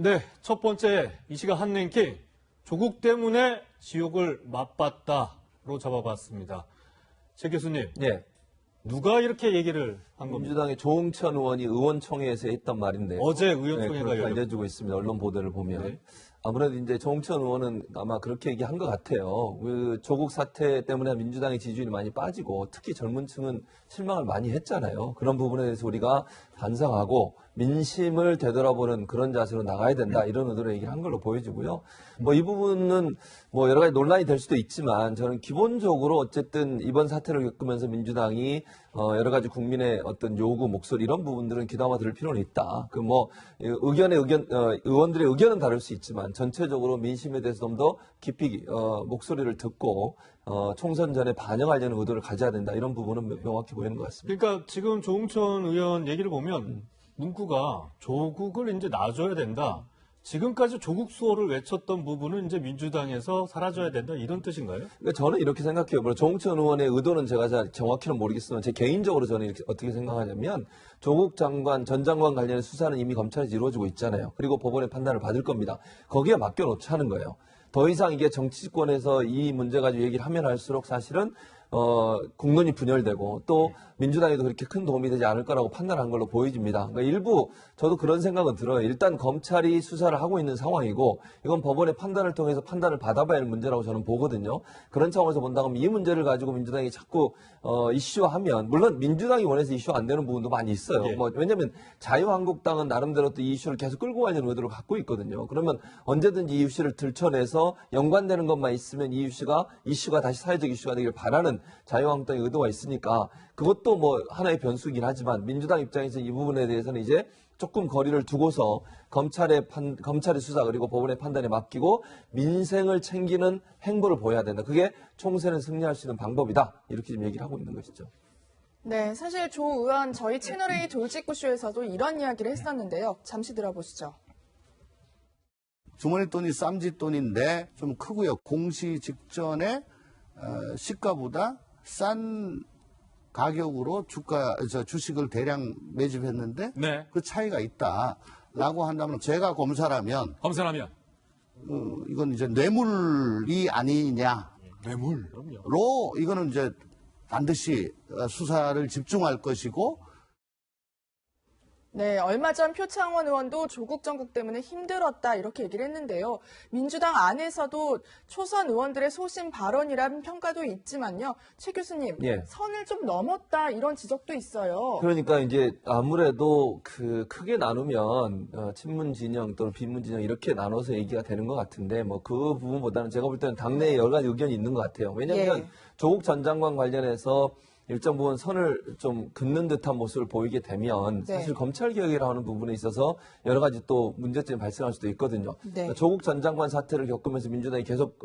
네, 첫 번째 이 시각 한랭킹 조국 때문에 지옥을 맛봤다로 잡아봤습니다. 최 교수님, 예. 누가 이렇게 얘기를 한 겁니까? 민주당의 조응천 의원이 의원총회에서 했던 말인데요. 어제 의원총회가 그렇게 열렸습니다. 알려지고 있습니다. 언론 보도를 보면. 네. 아무래도 이제 조응천 의원은 아마 그렇게 얘기한 것 같아요. 그 조국 사태 때문에 민주당의 지지율이 많이 빠지고 특히 젊은 층은 실망을 많이 했잖아요. 그런 부분에 대해서 우리가 반성하고 민심을 되돌아보는 그런 자세로 나가야 된다. 이런 의도로 얘기를 한 걸로 보여지고요. 뭐 이 부분은 뭐 여러 가지 논란이 될 수도 있지만 저는 기본적으로 어쨌든 이번 사태를 겪으면서 민주당이 여러 가지 국민의 어떤 요구, 목소리 이런 부분들은 귀담아 들을 필요는 있다. 그 뭐 의원들의 의견은 다를 수 있지만 전체적으로 민심에 대해서 좀 더 깊이 목소리를 듣고 총선 전에 반영하려는 의도를 가져야 된다. 이런 부분은 명확히 보이는 것 같습니다. 그러니까 지금 조응천 의원 얘기를 보면 문구가 조국을 이제 놔줘야 된다. 지금까지 조국 수호를 외쳤던 부분은 이제 민주당에서 사라져야 된다. 이런 뜻인가요? 그러니까 저는 이렇게 생각해요. 물론 조응천 의원의 의도는 제가 잘 정확히는 모르겠지만 제 개인적으로 저는 이렇게 어떻게 생각하냐면 조국 장관, 전 장관 관련의 수사는 이미 검찰에서 이루어지고 있잖아요. 그리고 법원의 판단을 받을 겁니다. 거기에 맡겨놓자는 거예요. 더 이상 이게 정치권에서 이 문제 가지고 얘기를 하면 할수록 사실은 국론이 분열되고 또 민주당에도 그렇게 큰 도움이 되지 않을 거라고 판단한 걸로 보여집니다. 그러니까 일부 저도 그런 생각은 들어요. 일단 검찰이 수사를 하고 있는 상황이고 이건 법원의 판단을 통해서 판단을 받아봐야 할 문제라고 저는 보거든요. 그런 차원에서 본다면 이 문제를 가지고 민주당이 자꾸 이슈화하면 물론 민주당이 원해서 이슈 안 되는 부분도 많이 있어요. 예. 뭐 왜냐하면 자유한국당은 나름대로 또 이 이슈를 계속 끌고 가려는 의도를 갖고 있거든요. 그러면 언제든지 이 이슈를 들춰내서 연관되는 것만 있으면 이 이슈가 다시 사회적 이슈가 되길 바라는 자유한국당의 의도가 있으니까 그것도 뭐 하나의 변수이긴 하지만 민주당 입장에서 이 부분에 대해서는 이제 조금 거리를 두고서 검찰의 수사 그리고 법원의 판단에 맡기고 민생을 챙기는 행보를 보여야 된다. 그게 총선에 승리할 수 있는 방법이다. 이렇게 지금 얘기를 하고 있는 것이죠. 네, 사실 조 의원 저희 채널A 돌직구쇼에서도 이런 이야기를 했었는데요. 잠시 들어보시죠. 주머니 돈이 쌈짓돈인데 좀 크고요. 공시 직전에 시가보다 싼 가격으로 주식을 대량 매집했는데 네. 그 차이가 있다라고 한다면 제가 검사라면 이건 이제 뇌물이 아니냐로 뇌물. 그럼요. 이거는 이제 반드시 수사를 집중할 것이고 네, 얼마 전 표창원 의원도 조국 정국 때문에 힘들었다 이렇게 얘기를 했는데요. 민주당 안에서도 초선 의원들의 소신 발언이라는 평가도 있지만요. 최 교수님, 예. 선을 좀 넘었다 이런 지적도 있어요. 그러니까 이제 아무래도 크게 나누면 친문 진영 또는 비문 진영 이렇게 나눠서 얘기가 되는 것 같은데 뭐 그 부분보다는 제가 볼 때는 당내에 여러 가지 의견이 있는 것 같아요. 왜냐하면 예. 조국 전 장관 관련해서 일정 부분 선을 좀 긋는 듯한 모습을 보이게 되면 네. 사실 검찰 개혁이라고 하는 부분에 있어서 여러 가지 또 문제점이 발생할 수도 있거든요. 네. 그러니까 조국 전 장관 사태를 겪으면서 민주당이 계속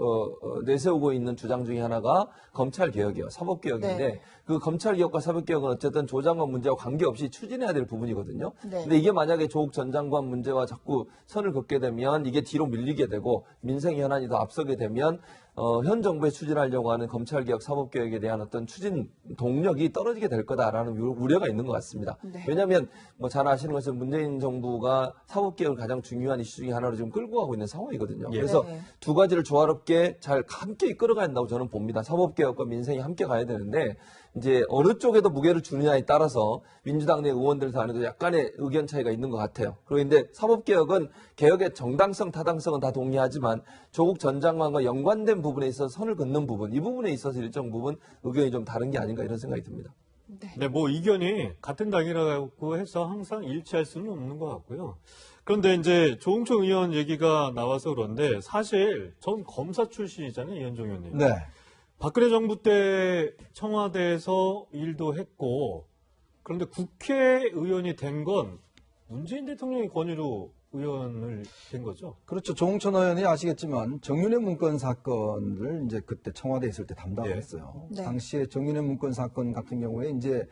내세우고 있는 주장 중에 하나가 검찰 개혁이에요. 사법 개혁인데 네. 그 검찰 개혁과 사법 개혁은 어쨌든 조 장관 문제와 관계없이 추진해야 될 부분이거든요. 네. 근데 이게 만약에 조국 전 장관 문제와 자꾸 선을 긋게 되면 이게 뒤로 밀리게 되고 민생 현안이 더 앞서게 되면 현 정부에 추진하려고 하는 검찰개혁, 사법개혁에 대한 어떤 추진 동력이 떨어지게 될 거다라는 우려가 있는 것 같습니다. 네. 왜냐하면 뭐 잘 아시는 것처럼 문재인 정부가 사법개혁을 가장 중요한 이슈 중에 하나로 지금 끌고 가고 있는 상황이거든요. 예. 그래서 네. 두 가지를 조화롭게 잘 함께 이끌어가야 한다고 저는 봅니다. 사법개혁과 민생이 함께 가야 되는데 이제 어느 쪽에도 무게를 주느냐에 따라서 민주당 내 의원들 간에도 약간의 의견 차이가 있는 것 같아요. 그런데 사법개혁은 개혁의 정당성, 타당성은 다 동의하지만 조국 전 장관과 연관된 부분에 있어서 선을 긋는 부분, 이 부분에 있어서 일정 부분 의견이 좀 다른 게 아닌가 이런 생각이 듭니다. 네, 뭐 의견이 같은 당이라고 해서 항상 일치할 수는 없는 것 같고요. 그런데 이제 조응천 의원 얘기가 나와서 그런데 사실 전 검사 출신이잖아요, 이현종 의원님. 네. 박근혜 정부 때 청와대에서 일도 했고 그런데 국회의원이 된 건 문재인 대통령의 권유로 의원을 된 거죠. 그렇죠. 조응천 의원이 아시겠지만 정윤회 문건 사건을 이제 그때 청와대에 있을 때 담당했어요. 네. 당시에 정윤회 문건 사건 같은 경우에 이제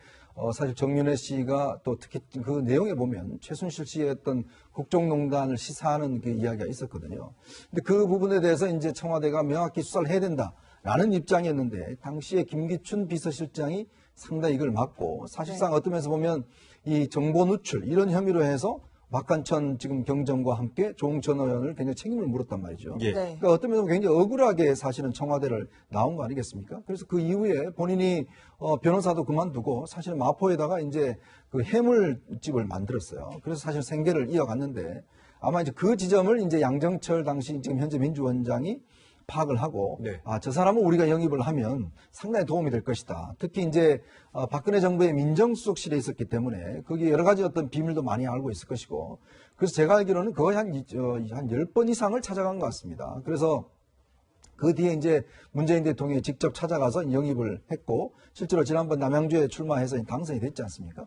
사실 정윤회 씨가 또 특히 그 내용에 보면 최순실 씨의 어떤 국정농단을 시사하는 그 이야기가 있었거든요. 근데 그 부분에 대해서 이제 청와대가 명확히 수사를 해야 된다라는 입장이었는데 당시에 김기춘 비서실장이 상당히 이걸 막고 사실상 어떤 면에서 보면 이 정보 누출 이런 혐의로 해서 박한천 지금 경정과 함께 조홍천 의원을 굉장히 책임을 물었단 말이죠. 예. 네. 그러니까 어떤 면에서 굉장히 억울하게 사실은 청와대를 나온 거 아니겠습니까? 그래서 그 이후에 본인이 변호사도 그만두고 사실은 마포에다가 이제 그 해물집을 만들었어요. 그래서 사실 생계를 이어갔는데 아마 이제 그 지점을 이제 양정철 당시 지금 현재 민주원장이 파악을 하고 네. 저 사람은 우리가 영입을 하면 상당히 도움이 될 것이다. 특히 이제 박근혜 정부의 민정수석실에 있었기 때문에 거기 여러 가지 어떤 비밀도 많이 알고 있을 것이고 그래서 제가 알기로는 거의 한 10번 이상을 찾아간 것 같습니다. 그래서 그 뒤에 이제 문재인 대통령이 직접 찾아가서 영입을 했고 실제로 지난번 남양주에 출마해서 당선이 됐지 않습니까?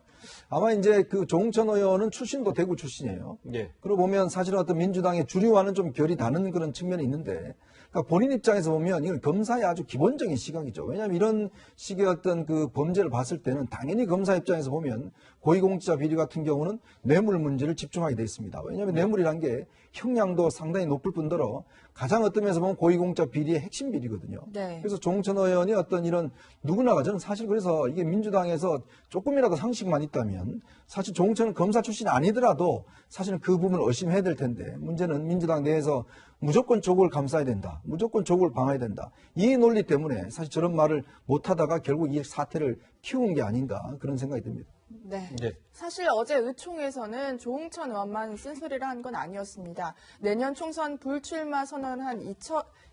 아마 이제 그 조홍천 의원은 출신도 대구 출신이에요. 예. 그러고 보면 사실은 어떤 민주당의 주류와는 좀 결이 다른 그런 측면이 있는데 그러니까 본인 입장에서 보면 이건 검사의 아주 기본적인 시각이죠. 왜냐하면 이런 식의 어떤 그 범죄를 봤을 때는 당연히 검사 입장에서 보면 고위공직자 비리 같은 경우는 뇌물 문제를 집중하게 돼 있습니다. 왜냐하면 뇌물이란 게 형량도 상당히 높을 뿐더러 가장 어떤 면에서 보면 고위공직자 비리의 핵심 비리거든요. 네. 그래서 조홍천 의원이 어떤 이런 누구나가 저는 사실 그래서 이게 민주당에서 조금이라도 상식만 있다면 사실 조홍천은 검사 출신이 아니더라도 사실은 그 부분을 의심해야 될 텐데 문제는 민주당 내에서 무조건 조국을 감싸야 된다. 무조건 조국을 방어해야 된다. 이 논리 때문에 사실 저런 말을 못하다가 결국 이 사태를 키운 게 아닌가 그런 생각이 듭니다. 네. 네. 사실 어제 의총에서는 조홍천 의원만 쓴소리를 한 건 아니었습니다. 내년 총선 불출마 선언을 한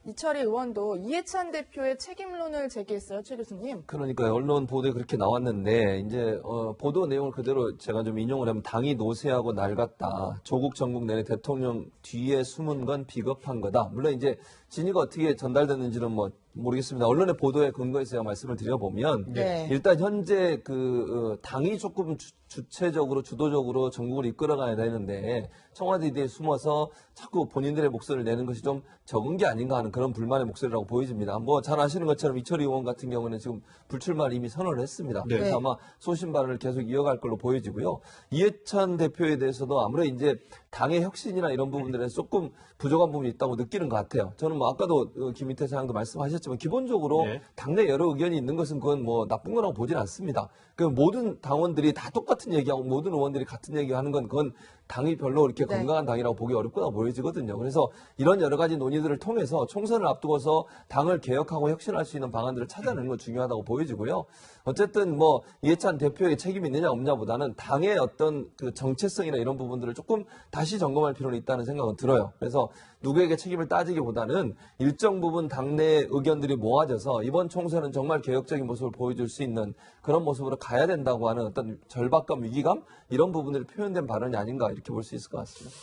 이철희 의원도 이해찬 대표의 책임론을 제기했어요, 최 교수님. 그러니까요. 언론 보도에 그렇게 나왔는데 이제 보도 내용을 그대로 제가 좀 인용을 하면 당이 노쇠하고 낡았다. 조국 전국 내내 대통령 뒤에 숨은 건 비겁한 거다. 물론 이제 진위가 어떻게 전달됐는지는 뭐 모르겠습니다. 언론의 보도에 근거해서 제가 말씀을 드려보면 네. 일단 현재 그 당이 조금 주체적으로 주도적으로 전국을 이끌어가야 되는데 청와대 뒤에 숨어서 자꾸 본인들의 목소리를 내는 것이 좀 적은 게 아닌가 하는 그런 불만의 목소리라고 보여집니다. 뭐 잘 아시는 것처럼 이철희 의원 같은 경우는 지금 불출마를 이미 선언을 했습니다. 네. 그래서 아마 소신 발언을 계속 이어갈 걸로 보여지고요. 이해찬 대표에 대해서도 아무래도 이제 당의 혁신이나 이런 부분들에서 조금 부족한 부분이 있다고 느끼는 것 같아요. 저는 뭐 아까도 김인태 사장도 말씀하셨지만 기본적으로 네. 당내 여러 의견이 있는 것은 그건 뭐 나쁜 거라고 보진 않습니다. 그 모든 당원들이 다 똑같은 얘기하고 모든 의원들이 같은 얘기하는 건 그건 당이 별로 이렇게 네. 건강한 당이라고 보기 어렵구나 보여지거든요. 그래서 이런 여러 가지 논의들을 통해서 총선을 앞두고서 당을 개혁하고 혁신할 수 있는 방안들을 찾아내는 건 중요하다고 보여지고요. 어쨌든 뭐 이해찬 대표의 책임이 있느냐 없냐보다는 당의 어떤 그 정체성이나 이런 부분들을 조금 다시 점검할 필요는 있다는 생각은 들어요. 그래서 누구에게 책임을 따지기보다는 일정 부분 당내 의견들이 모아져서 이번 총선은 정말 개혁적인 모습을 보여줄 수 있는 그런 모습으로 가야 된다고 하는 어떤 절박감, 위기감 이런 부분들이 표현된 발언이 아닌가 이렇게 볼 수 있을 것 같습니다.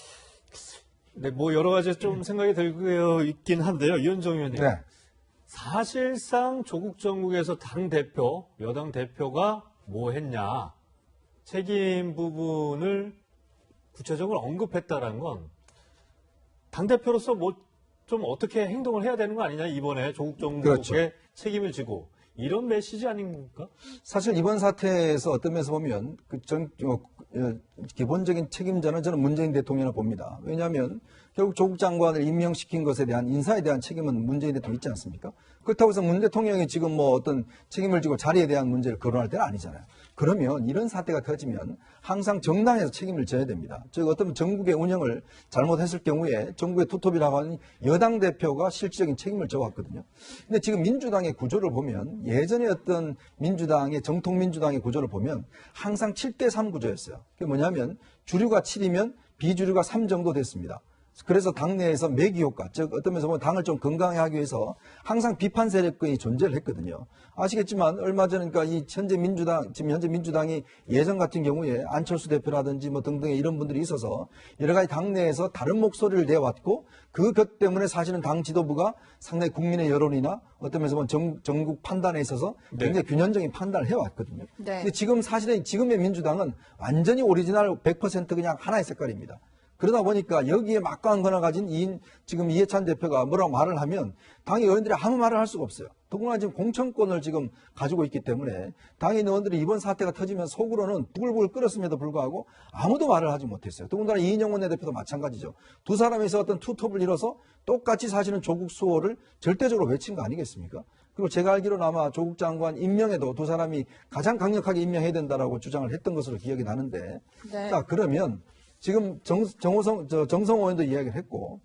네, 뭐 여러 가지 좀 생각이 들고 있긴 한데요. 이현정 의원님. 네. 사실상 조국 정국에서 당 대표, 여당 대표가 뭐 했냐. 책임 부분을 구체적으로 언급했다라는 건 당대표로서 뭐 좀 어떻게 행동을 해야 되는 거 아니냐. 이번에 조국 정국의 그렇죠. 책임을 지고. 이런 메시지 아닙니까? 사실 이번 사태에서 어떤 면에서 보면 기본적인 책임자는 저는 문재인 대통령을 봅니다. 왜냐하면 결국 조국 장관을 임명시킨 것에 대한 인사에 대한 책임은 문재인 대통령 있지 않습니까? 그렇다고 해서 문 대통령이 지금 뭐 어떤 책임을 지고 자리에 대한 문제를 거론할 때는 아니잖아요. 그러면 이런 사태가 터지면 항상 정당에서 책임을 져야 됩니다. 즉 어떤 전국의 운영을 잘못했을 경우에 전국의 투톱이라고 하는 여당 대표가 실질적인 책임을 져왔거든요. 근데 지금 민주당의 구조를 보면 예전에 어떤 민주당의 정통 민주당의 구조를 보면 항상 7대3 구조였어요. 그게 뭐냐면 주류가 7이면 비주류가 3 정도 됐습니다. 그래서 당내에서 매기 효과, 즉 어떤 면에서 보면 당을 좀 건강하게 하기 위해서 항상 비판 세력권이 존재를 했거든요. 아시겠지만 얼마 전에 그러니까 이 현재 민주당이 예전 같은 경우에 안철수 대표라든지 뭐 등등의 이런 분들이 있어서 여러 가지 당내에서 다른 목소리를 내왔고 그 것 때문에 사실은 당 지도부가 상당히 국민의 여론이나 어떤 면에서 보면 전국 판단에 있어서 굉장히 균형적인 판단을 해왔거든요. 네. 근데 지금 사실은 지금의 민주당은 완전히 오리지널 100% 그냥 하나의 색깔입니다. 그러다 보니까 여기에 막강한 권한을 가진 지금 이해찬 대표가 뭐라고 말을 하면 당의 의원들이 아무 말을 할 수가 없어요. 더구나 지금 공천권을 지금 가지고 있기 때문에 당의 의원들이 이번 사태가 터지면 속으로는 부글부글 끓었음에도 불구하고 아무도 말을 하지 못했어요. 더군다나 이인영 원내대표도 마찬가지죠. 두 사람에서 어떤 투톱을 이뤄서 똑같이 사실은 조국 수호를 절대적으로 외친 거 아니겠습니까? 그리고 제가 알기로는 아마 조국 장관 임명에도 두 사람이 가장 강력하게 임명해야 된다라고 주장을 했던 것으로 기억이 나는데 네. 자 그러면 지금 정성호 의원도 이야기를 했고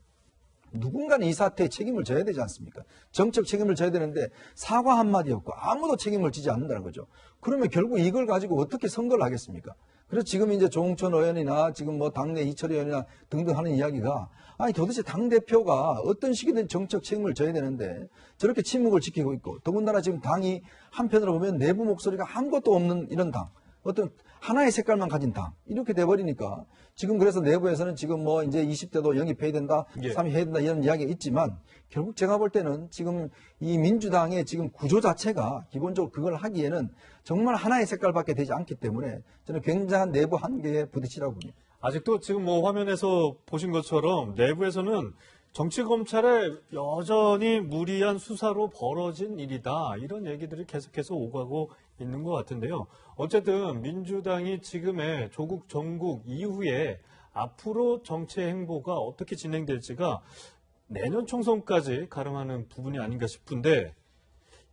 누군가는 이 사태에 책임을 져야 되지 않습니까? 정책 책임을 져야 되는데 사과 한마디였고 아무도 책임을 지지 않는다는 거죠. 그러면 결국 이걸 가지고 어떻게 선거를 하겠습니까? 그래서 지금 이제 조홍천 의원이나 지금 뭐 당내 이철희 의원이나 등등 하는 이야기가 아니 도대체 당대표가 어떤 식이든 정책 책임을 져야 되는데 저렇게 침묵을 지키고 있고 더군다나 지금 당이 한편으로 보면 내부 목소리가 아무것도 없는 이런 당 어떤 하나의 색깔만 가진 당 이렇게 돼버리니까 지금 그래서 내부에서는 지금 뭐 이제 20대도 영입해야 된다, 예. 3위 해야 된다 이런 이야기가 있지만 결국 제가 볼 때는 지금 이 민주당의 지금 구조 자체가 기본적으로 그걸 하기에는 정말 하나의 색깔밖에 되지 않기 때문에 저는 굉장한 내부 한계에 부딪히라고 봅니다. 아직도 지금 뭐 화면에서 보신 것처럼 내부에서는 정치검찰의 여전히 무리한 수사로 벌어진 일이다. 이런 얘기들이 계속해서 오가고 있는 것 같은데요. 어쨌든 민주당이 지금의 조국 정국 이후에 앞으로 정치 행보가 어떻게 진행될지가 내년 총선까지 가름하는 부분이 아닌가 싶은데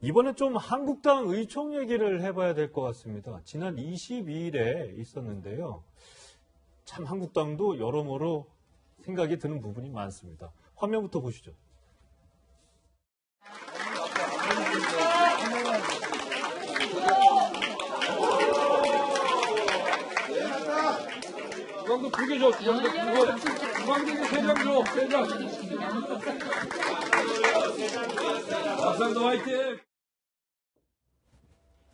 이번에 좀 한국당 의총 얘기를 해봐야 될 것 같습니다. 지난 22일에 있었는데요. 참 한국당도 여러모로 생각이 드는 부분이 많습니다. 화면부터 보시죠. 주광도 2개 줘, 주광도 2개. 주광도 3장 줘, 3장. 박상도 화이팅!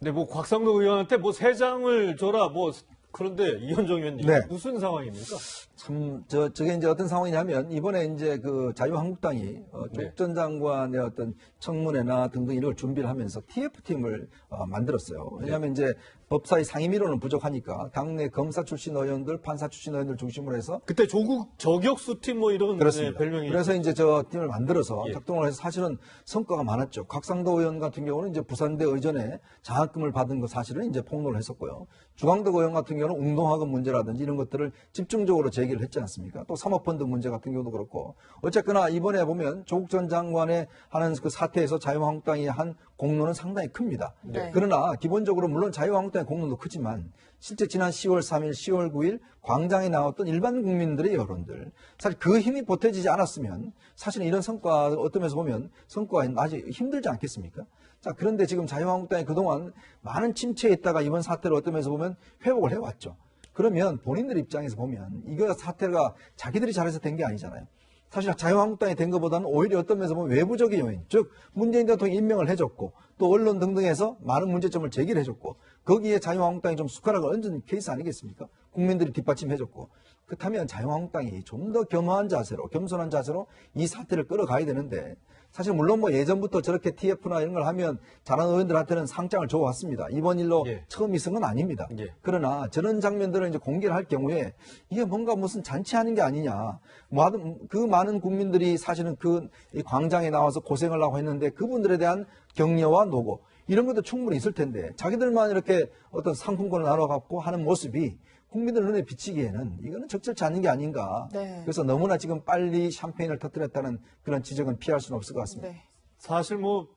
네, 뭐 곽상도 의원한테 뭐 3장을 줘라, 뭐 그런데 이현정 의원님 네. 무슨 상황입니까? 참, 저게 이제 어떤 상황이냐면, 이번에 이제 그 자유한국당이 조국 전 장관의 어떤 청문회나 등등 이런 걸 준비를 하면서 TF팀을 만들었어요. 왜냐하면 이제 법사위 상임위로는 부족하니까 당내 검사 출신 의원들, 판사 출신 의원들 중심으로 해서 그때 조국 저격수팀 뭐 이런 그렇습니다. 별명이 그래서 이제 저 팀을 만들어서 예. 작동을 해서 사실은 성과가 많았죠. 곽상도 의원 같은 경우는 이제 부산대 의전에 장학금을 받은 거 사실은 이제 폭로를 했었고요. 주광덕 의원 같은 경우는 운동학금 문제라든지 이런 것들을 집중적으로 제기를 했지 않습니까? 또 사모펀드 문제 같은 경우도 그렇고 어쨌거나 이번에 보면 조국 전 장관의 하는 그 사태에서 자유한국당이 한 공로는 상당히 큽니다. 네. 그러나 기본적으로 물론 자유한국당의 공로도 크지만 실제 지난 10월 3일, 10월 9일 광장에 나왔던 일반 국민들의 여론들 사실 그 힘이 보태지지 않았으면 사실은 이런 성과 어떤 면에서 보면 성과가 아주 힘들지 않겠습니까? 자, 그런데 지금 자유한국당이 그동안 많은 침체에 있다가 이번 사태를 어떤 면에서 보면 회복을 해왔죠. 그러면 본인들 입장에서 보면 이거 사태가 자기들이 잘해서 된 게 아니잖아요. 사실 자유한국당이 된 것보다는 오히려 어떤 면에서 보면 외부적인 요인, 즉 문재인 대통령이 임명을 해줬고 또 언론 등등에서 많은 문제점을 제기를 해줬고 거기에 자유한국당이 좀 숟가락을 얹은 케이스 아니겠습니까? 국민들이 뒷받침해줬고 그렇다면 자유한국당이 좀 더 겸허한 자세로 겸손한 자세로 이 사태를 끌어가야 되는데 사실 물론 뭐 예전부터 저렇게 TF나 이런 걸 하면 잘하는 의원들한테는 상장을 줘왔습니다. 이번 일로 예. 처음 있은 건 아닙니다. 예. 그러나 저런 장면들을 이제 공개를 할 경우에 이게 뭔가 무슨 잔치하는 게 아니냐. 그 많은 국민들이 사실은 이 광장에 나와서 고생을 하고 했는데 그분들에 대한 격려와 노고 이런 것도 충분히 있을 텐데 자기들만 이렇게 어떤 상품권을 나눠갖고 하는 모습이 국민들 눈에 비치기에는 이거는 적절치 않은 게 아닌가. 네. 그래서 너무나 지금 빨리 샴페인을 터뜨렸다는 그런 지적은 피할 수는 없을 것 같습니다. 네. 사실 뭐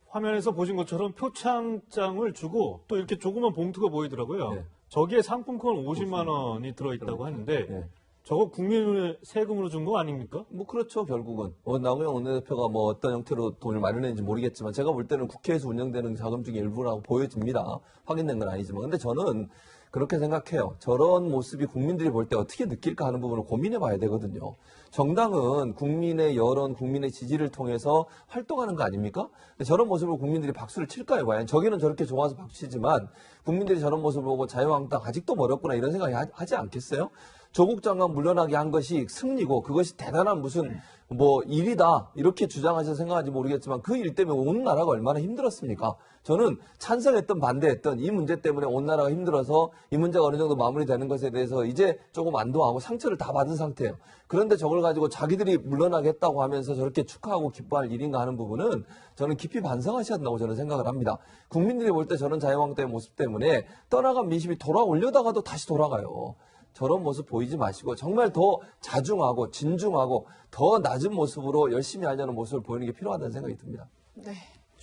화면에서 보신 것처럼 표창장을 주고 또 이렇게 조그만 봉투가 보이더라고요. 네. 저기에 상품권 50만 원이 들어있다고 하는데 네. 저거 국민의 세금으로 준 거 아닙니까? 뭐 그렇죠, 결국은. 나경원 원내대표가 뭐 어떤 형태로 돈을 마련했는지 모르겠지만 제가 볼 때는 국회에서 운영되는 자금 중에 일부라고 보여집니다. 확인된 건 아니지만. 근데 저는 그렇게 생각해요. 저런 모습이 국민들이 볼 때 어떻게 느낄까 하는 부분을 고민해 봐야 되거든요. 정당은 국민의 여론, 국민의 지지를 통해서 활동하는 거 아닙니까? 근데 저런 모습을 국민들이 박수를 칠까요? 과연 저기는 저렇게 좋아서 박수치지만 국민들이 저런 모습을 보고 자유한국당 아직도 멀었구나 이런 생각이 하지 않겠어요? 조국 장관 물러나게 한 것이 승리고 그것이 대단한 무슨 뭐 일이다 이렇게 주장하셔서 생각하는지 모르겠지만 그 일 때문에 온 나라가 얼마나 힘들었습니까? 저는 찬성했던 반대했던 이 문제 때문에 온 나라가 힘들어서 이 문제가 어느 정도 마무리되는 것에 대해서 이제 조금 안도하고 상처를 다 받은 상태예요. 그런데 저걸 가지고 자기들이 물러나게 했다고 하면서 저렇게 축하하고 기뻐할 일인가 하는 부분은 저는 깊이 반성하셔야 한다고 저는 생각을 합니다. 국민들이 볼 때 저런 자유한국당의 모습 때문에 떠나간 민심이 돌아오려다가도 다시 돌아가요. 저런 모습 보이지 마시고 정말 더 자중하고 진중하고 더 낮은 모습으로 열심히 하려는 모습을 보이는 게 필요하다는 생각이 듭니다. 네.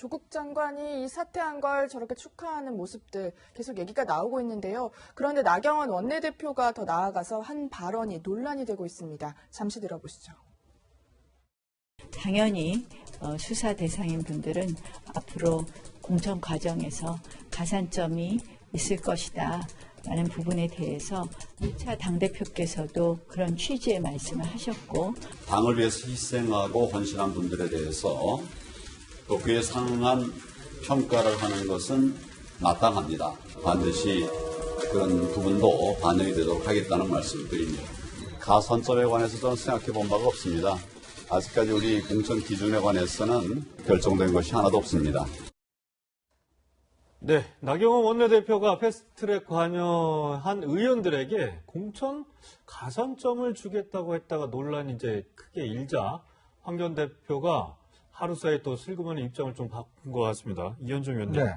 조국 장관이 이 사퇴한 걸 저렇게 축하하는 모습들 계속 얘기가 나오고 있는데요. 그런데 나경원 원내대표가 더 나아가서 한 발언이 논란이 되고 있습니다. 잠시 들어보시죠. 당연히 수사 대상인 분들은 앞으로 공천 과정에서 가산점이 있을 것이다 라는 부분에 대해서 1차 당대표께서도 그런 취지의 말씀을 하셨고, 당을 위해서 희생하고 헌신한 분들에 대해서 또 그에 상응한 평가를 하는 것은 마땅합니다. 반드시 그런 부분도 반영이 되도록 하겠다는 말씀을 드립니다. 가산점에 관해서 저는 생각해 본 바가 없습니다. 아직까지 우리 공천 기준에 관해서는 결정된 것이 하나도 없습니다. 네, 나경원 원내대표가 패스트트랙 관여한 의원들에게 공천 가산점을 주겠다고 했다가 논란이 이제 크게 일자 황교안 대표가 하루 사이에 또 슬그머니 입장을 좀 바꾼 것 같습니다. 이현종 의원님. 네.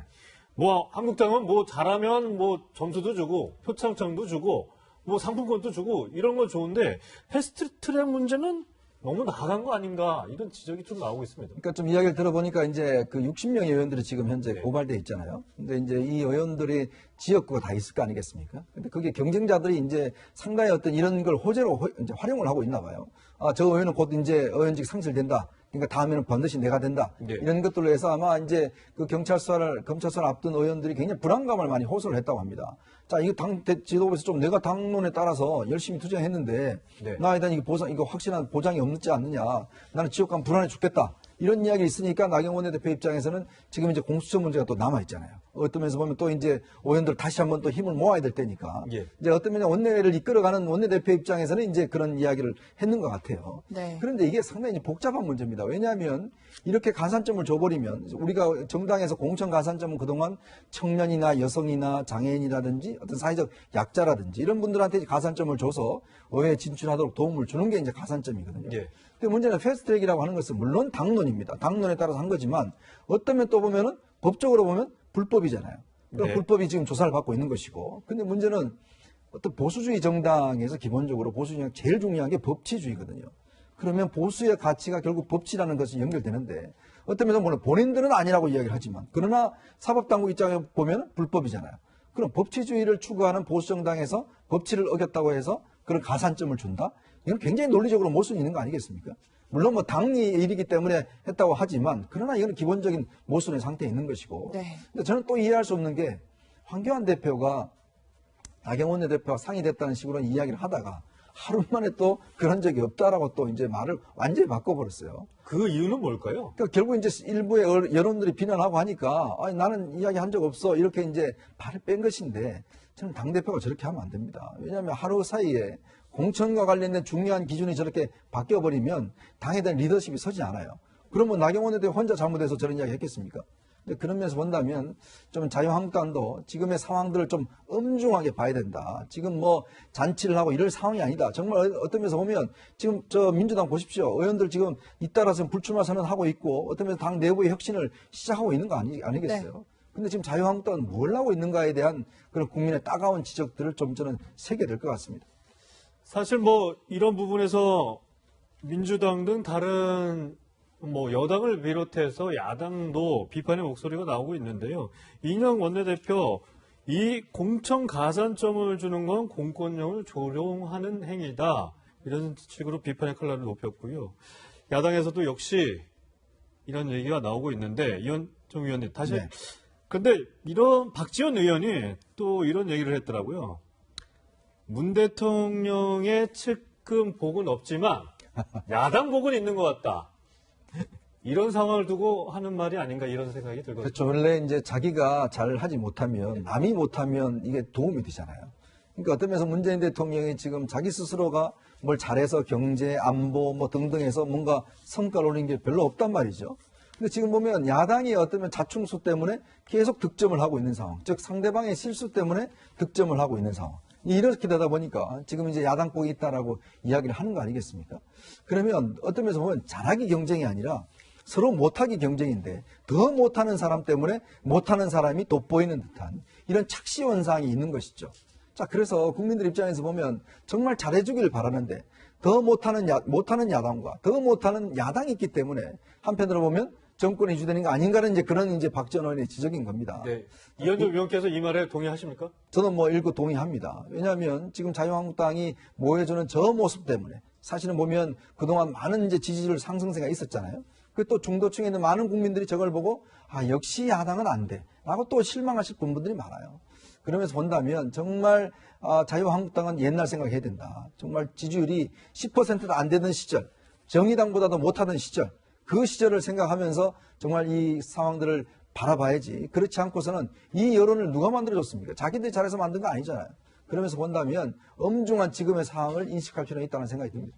뭐 한국당은 뭐 잘하면 뭐 점수도 주고 표창장도 주고 뭐 상품권도 주고 이런 건 좋은데 패스트트랙 문제는 너무 나간 거 아닌가 이런 지적이 좀 나오고 있습니다. 그러니까 좀 이야기를 들어보니까 이제 그 60명의 의원들이 지금 현재 고발돼 있잖아요. 근데 이제 이 의원들이 지역구가 다 있을 거 아니겠습니까? 근데 그게 경쟁자들이 이제 상당히 어떤 이런 걸 호재로 이제 활용을 하고 있나 봐요. 아, 저 의원은 곧 이제 의원직 상실된다. 그러니까 다음에는 반드시 내가 된다. 네. 이런 것들로 해서 아마 이제 그 검찰 수사를 앞둔 의원들이 굉장히 불안감을 많이 호소를 했다고 합니다. 자, 이거 당 지도부에서 좀 내가 당론에 따라서 열심히 투쟁했는데 네. 나에 대한 이거 확실한 보장이 없지 않느냐. 나는 지역 가면 불안해 죽겠다. 이런 이야기 있으니까 나경원 원내대표 입장에서는 지금 이제 공수처 문제가 또 남아 있잖아요. 어떤 면에서 보면 또 이제 의원들 다시 한번 또 힘을 모아야 될 때니까. 예. 이제 어떤 면에 원내를 이끌어가는 원내대표 입장에서는 이제 그런 이야기를 했는 것 같아요. 네. 그런데 이게 상당히 복잡한 문제입니다. 왜냐하면 이렇게 가산점을 줘버리면 우리가 정당에서 공천 가산점은 그동안 청년이나 여성이나 장애인이라든지 어떤 사회적 약자라든지 이런 분들한테 가산점을 줘서 의회에 진출하도록 도움을 주는 게 이제 가산점이거든요. 예. 근데 문제는 패스트트랙이라고 하는 것은 물론 당론입니다. 당론에 따라서 한 거지만 어떤 면 또 보면은 법적으로 보면 불법이잖아요. 그러니까 네. 불법이 지금 조사를 받고 있는 것이고. 근데 문제는 어떤 보수주의 정당에서 기본적으로 보수주의 정당 제일 중요한 게 법치주의거든요. 그러면 보수의 가치가 결국 법치라는 것이 연결되는데 어떤 면에서 물론 본인들은 아니라고 이야기를 하지만 그러나 사법당국 입장에 보면 불법이잖아요. 그럼 법치주의를 추구하는 보수정당에서 법치를 어겼다고 해서 그런 가산점을 준다? 이건 굉장히 논리적으로 모순이 있는 거 아니겠습니까? 물론 뭐 당이 일이기 때문에 했다고 하지만 그러나 이건 기본적인 모순의 상태에 있는 것이고. 네. 근데 저는 또 이해할 수 없는 게 황교안 대표가 나경원 대표와 상의됐다는 식으로 이야기를 하다가 하루 만에 또 그런 적이 없다라고 또 이제 말을 완전히 바꿔버렸어요. 그 이유는 뭘까요? 그러니까 결국 이제 일부의 여론들이 비난하고 하니까 아니, 나는 이야기 한 적 없어 이렇게 이제 발을 뺀 것인데 저는 당대표가 저렇게 하면 안 됩니다. 왜냐하면 하루 사이에 공천과 관련된 중요한 기준이 저렇게 바뀌어버리면 당에 대한 리더십이 서지 않아요. 그러면 나경원 대표 혼자 잘못해서 저런 이야기 했겠습니까? 근데 그런 면에서 본다면 좀 자유한국당도 지금의 상황들을 좀 엄중하게 봐야 된다. 지금 뭐 잔치를 하고 이럴 상황이 아니다. 정말 어떤 면에서 보면 지금 저 민주당 보십시오. 의원들 지금 잇따라서 불출마 선언하고 있고 어떤 면에서 당 내부의 혁신을 시작하고 있는 거 아니겠어요? 네. 근데 지금 자유한국당은 뭘 하고 있는가에 대한 그런 국민의 따가운 지적들을 좀 저는 세게 될 것 같습니다. 사실 뭐 이런 부분에서 민주당 등 다른 뭐 여당을 비롯해서 야당도 비판의 목소리가 나오고 있는데요. 이인영 원내대표 이 공천 가산점을 주는 건 공권력을 조롱하는 행위다. 이런 식으로 비판의 칼날을 높였고요. 야당에서도 역시 이런 얘기가 나오고 있는데 이현종 의원님 다시 네. 근데 이런 박지원 의원이 또 이런 얘기를 했더라고요. 문 대통령의 측근 복은 없지만 야당 복은 있는 것 같다. 이런 상황을 두고 하는 말이 아닌가 이런 생각이 들거든요. 그렇죠. 원래 이제 자기가 잘 하지 못하면 남이 못하면 이게 도움이 되잖아요. 그러니까 어떤 면에서 문재인 대통령이 지금 자기 스스로가 뭘 잘해서 경제, 안보 뭐 등등해서 뭔가 성과를 올린 게 별로 없단 말이죠. 근데 지금 보면 야당이 어떤 면 자충수 때문에 계속 득점을 하고 있는 상황. 즉 상대방의 실수 때문에 득점을 하고 있는 상황. 이렇게 되다 보니까 지금 이제 야당복이 있다라고 이야기를 하는 거 아니겠습니까? 그러면 어떤 면에서 보면 잘하기 경쟁이 아니라 서로 못하기 경쟁인데 더 못하는 사람 때문에 못하는 사람이 돋보이는 듯한 이런 착시현상이 있는 것이죠. 자, 그래서 국민들 입장에서 보면 정말 잘해주길 바라는데 더 못하는 야당과 더 못하는 야당이 있기 때문에 한편으로 보면 정권이 유지되는 거 아닌가는 이제 그런 이제 박지원 의원의 지적인 겁니다. 네. 이현종 의원께서 이 말에 동의하십니까? 저는 뭐 일부 동의합니다. 왜냐하면 지금 자유한국당이 보여주는 저 모습 때문에 사실은 보면 그동안 많은 이제 지지율 상승세가 있었잖아요. 그 또 중도층에 있는 많은 국민들이 저걸 보고 아 역시 야당은 안 돼 라고 또 실망하실 분들이 많아요. 그러면서 본다면 정말 자유한국당은 옛날 생각해야 된다. 정말 지지율이 10%도 안 되던 시절, 정의당보다도 못하던 시절, 그 시절을 생각하면서 정말 이 상황들을 바라봐야지. 그렇지 않고서는 이 여론을 누가 만들어줬습니까? 자기들이 잘해서 만든 거 아니잖아요. 그러면서 본다면 엄중한 지금의 상황을 인식할 필요가 있다는 생각이 듭니다.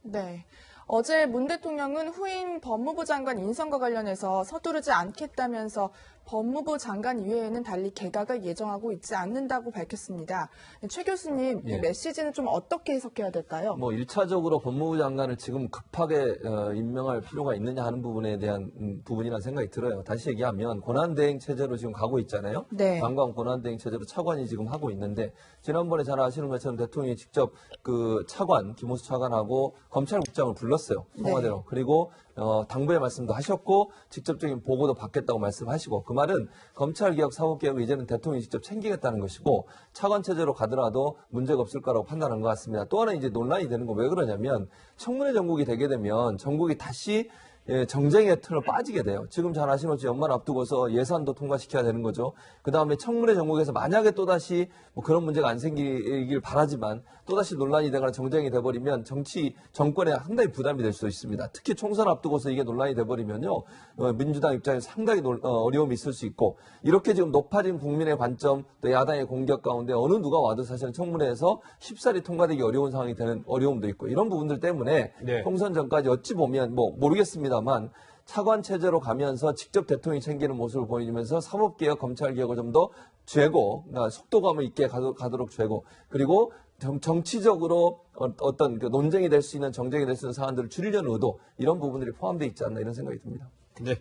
네. 어제 문 대통령은 후임 법무부 장관 인선과 관련해서 서두르지 않겠다면서 법무부 장관 이외에는 달리 개각을 예정하고 있지 않는다고 밝혔습니다. 최 교수님, 이 메시지는 좀 어떻게 해석해야 될까요? 뭐 1차적으로 법무부 장관을 지금 급하게 임명할 필요가 있느냐 하는 부분에 대한 부분이라는 생각이 들어요. 다시 얘기하면 권한대행 체제로 지금 가고 있잖아요. 네. 관광 권한대행 체제로 차관이 지금 하고 있는데 지난번에 잘 아시는 것처럼 대통령이 직접 그 차관, 김호수 차관하고 검찰국장을 불렀어요. 청와대로. 네. 그리고 당부의 말씀도 하셨고 직접적인 보고도 받겠다고 말씀하시고 그 말은 검찰개혁, 사법개혁을 이제는 대통령이 직접 챙기겠다는 것이고 차관 체제로 가더라도 문제가 없을 거라고 판단한 것 같습니다. 또 하나 이제 논란이 되는 건 왜 그러냐면 청문회 전국이 되게 되면 전국이 다시 정쟁의 틀로 빠지게 돼요. 지금 잘 아시는 것처럼 연말 앞두고서 예산도 통과시켜야 되는 거죠. 그 다음에 청문회 전국에서 만약에 또다시 뭐 그런 문제가 안 생기길 바라지만 또다시 논란이 되거나 정쟁이 돼버리면 정권에 상당히 부담이 될 수 있습니다. 특히 총선 앞두고서 이게 논란이 돼버리면요. 민주당 입장에서 상당히 어려움이 있을 수 있고 이렇게 지금 높아진 국민의 관점 또 야당의 공격 가운데 어느 누가 와도 사실은 청문회에서 쉽사리 통과되기 어려운 상황이 되는 어려움도 있고 이런 부분들 때문에 네. 총선 전까지 어찌 보면 뭐 모르겠습니다만 차관 체제로 가면서 직접 대통령이 챙기는 모습을 보여주면서 사법개혁, 검찰개혁을 좀 더 죄고, 그러니까 속도감을 있게 가도록 죄고, 그리고 정치적으로 어떤 그 논쟁이 될 수 있는 정쟁이 될 수 있는 사안들을 줄이려는 의도, 이런 부분들이 포함되어 있지 않나 이런 생각이 듭니다. 네.